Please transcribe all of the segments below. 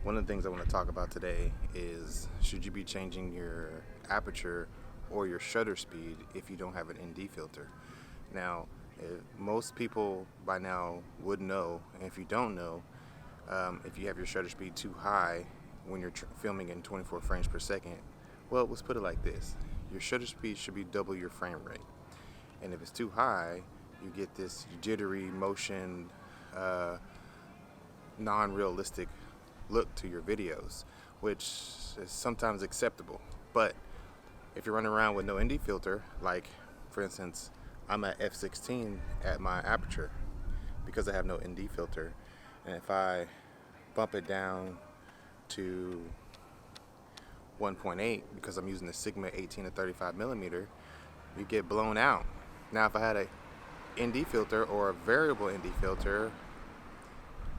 One of the things I want to talk about today is, should you be changing your aperture or your shutter speed if you don't have an ND filter? Now, most people by now would know, and if you don't know, if you have your shutter speed too high when you're filming in 24 frames per second, well, let's put it like this. Your shutter speed should be double your frame rate. And if it's too high, you get this jittery motion, non-realistic look to your videos, which is sometimes acceptable. But if you're running around with no ND filter, like for instance, I'm at f16 at my aperture because I have no ND filter, and if I bump it down to 1.8 because I'm using the Sigma 18 to 35 millimeter, you get blown out. Now if I had a ND filter or a variable ND filter,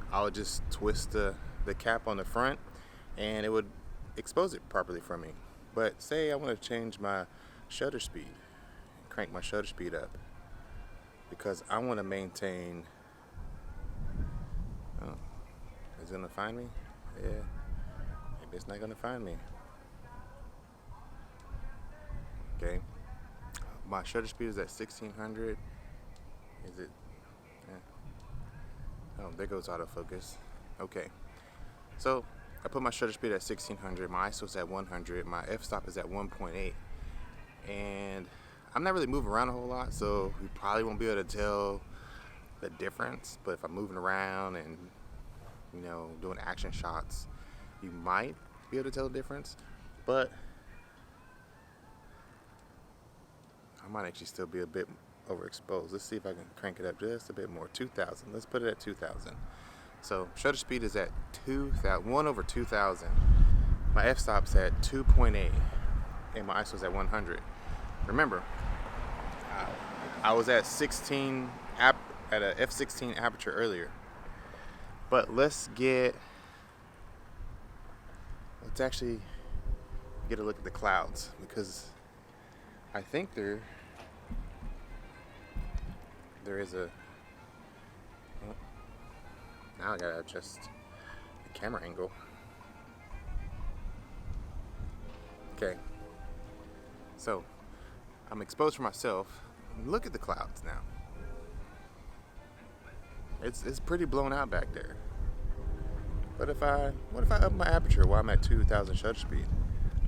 I would just twist the cap on the front and it would expose it properly for me. But say I want to change my shutter speed, crank my shutter speed up, because I want to maintain. Oh, is it gonna find me? Yeah, maybe it's not gonna find me. Okay, my shutter speed is at 1600. Is it? Yeah. Oh, there goes autofocus. Okay, so I put my shutter speed at 1600, my ISO is at 100, my f-stop is at 1.8, and I'm not really moving around a whole lot, so you probably won't be able to tell the difference. But if I'm moving around and doing action shots, you might be able to tell the difference. But I might actually still be a bit overexposed. Let's see if I can crank it up just a bit more. 2000. Let's put it at 2000. So shutter speed is at 1/2000. My f-stop's at 2.8, and my ISO's at 100. Remember, I was at 16 at a f16 aperture earlier. But let's actually get a look at the clouds, because I think there is a. Oh, now I gotta adjust the camera angle. Okay, so I'm exposed for myself. Look at the clouds now. It's pretty blown out back there. But what if I up my aperture while I'm at 2000 shutter speed?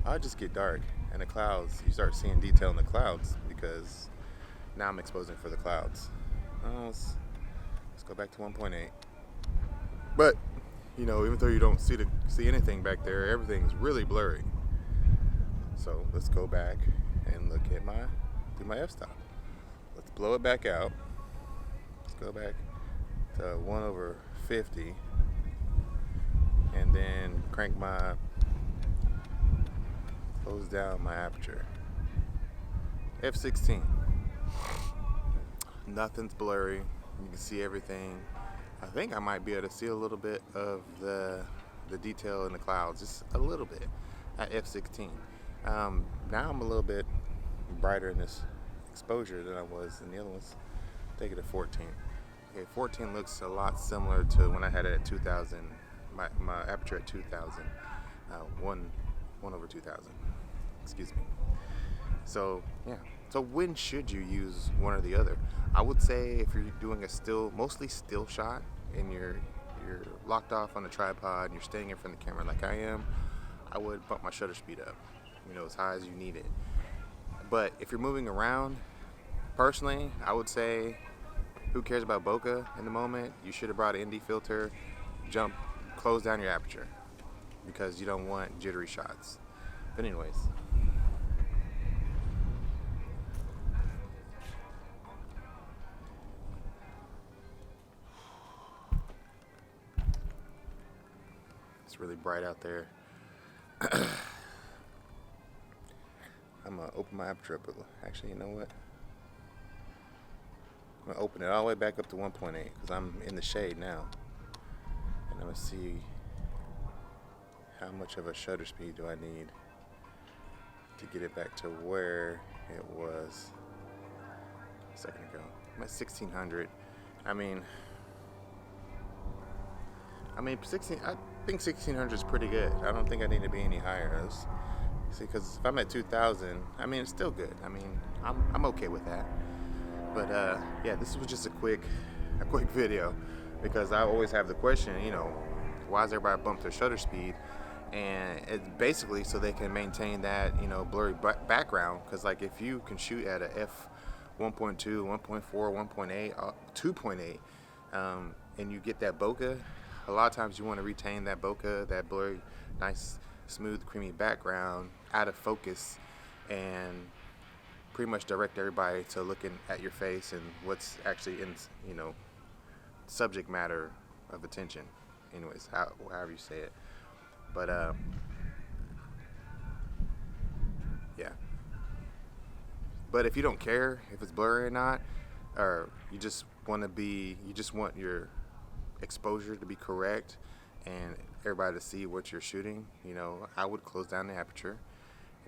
I'll just get dark, and the clouds, you start seeing detail in the clouds because now I'm exposing for the clouds. Let's go back to 1.8. But even though you don't see anything back there, everything's really blurry. So let's go back and look at my f-stop. Let's blow it back out. Let's go back to 1/50, and then close down my aperture. f16. Nothing's blurry. You can see everything. I think I might be able to see a little bit of the detail in the clouds, just a little bit at f16. Now I'm a little bit brighter in this exposure than I was in the other ones. Take it to 14. Okay, 14 looks a lot similar to when I had it at 2000. My aperture at 2000, 1/2000. Excuse me. So yeah. So when should you use one or the other? I would say if you're doing a mostly still shot, and you're locked off on the tripod and you're staying in front of the camera like I am, I would bump my shutter speed up, as high as you need it. But if you're moving around, personally, I would say, who cares about bokeh in the moment? You should have brought an ND filter. Close down your aperture, because you don't want jittery shots. But anyways. It's really bright out there. I'm gonna open my aperture up. Actually, you know what? I'm gonna open it all the way back up to 1.8 because I'm in the shade now. And I'm gonna see how much of a shutter speed do I need to get it back to where it was a second ago. I'm at 1600. I mean 16. I think 1600 is pretty good. I don't think I need to be any higher. See, because if I'm at 2000, I mean, it's still good. I mean, I'm okay with that. But yeah, this was just a quick video, because I always have the question, you know, why does everybody bump their shutter speed? And it's basically so they can maintain that, you know, blurry background. Because like if you can shoot at a f 1.2, 1.4, 1.8, 2.8, and you get that bokeh, a lot of times you want to retain that bokeh, that blurry, nice, smooth, creamy background out of focus, and pretty much direct everybody to looking at your face and what's actually in, you know, subject matter of attention. Anyways, however you say it. But yeah. But if you don't care if it's blurry or not, or you just want your exposure to be correct and everybody to see what you're shooting, you know, I would close down the aperture.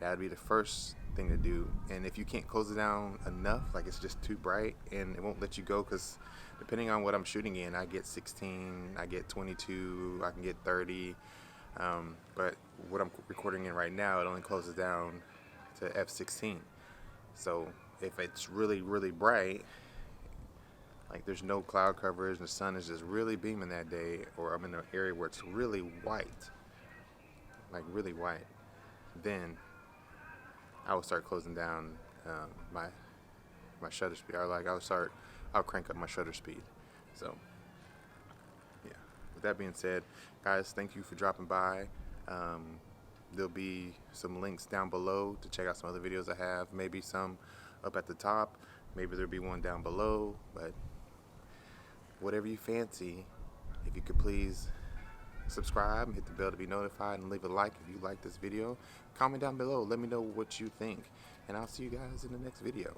That would be the first thing to do. And if you can't close it down enough, like it's just too bright and it won't let you go, because depending on what I'm shooting in, I get 16, I get 22, I can get 30. But what I'm recording in right now, it only closes down to f16. So if it's really, really bright, like there's no cloud coverage and the sun is just really beaming that day, or I'm in an area where it's really white, like really white, then I will start closing down my shutter speed. I'll crank up my shutter speed. So yeah. With that being said, guys, thank you for dropping by. There'll be some links down below to check out some other videos I have. Maybe some up at the top. Maybe there'll be one down below. But whatever you fancy, if you could please subscribe, hit the bell to be notified, and leave a like if you like this video. Comment down below. Let me know what you think. And I'll see you guys in the next video.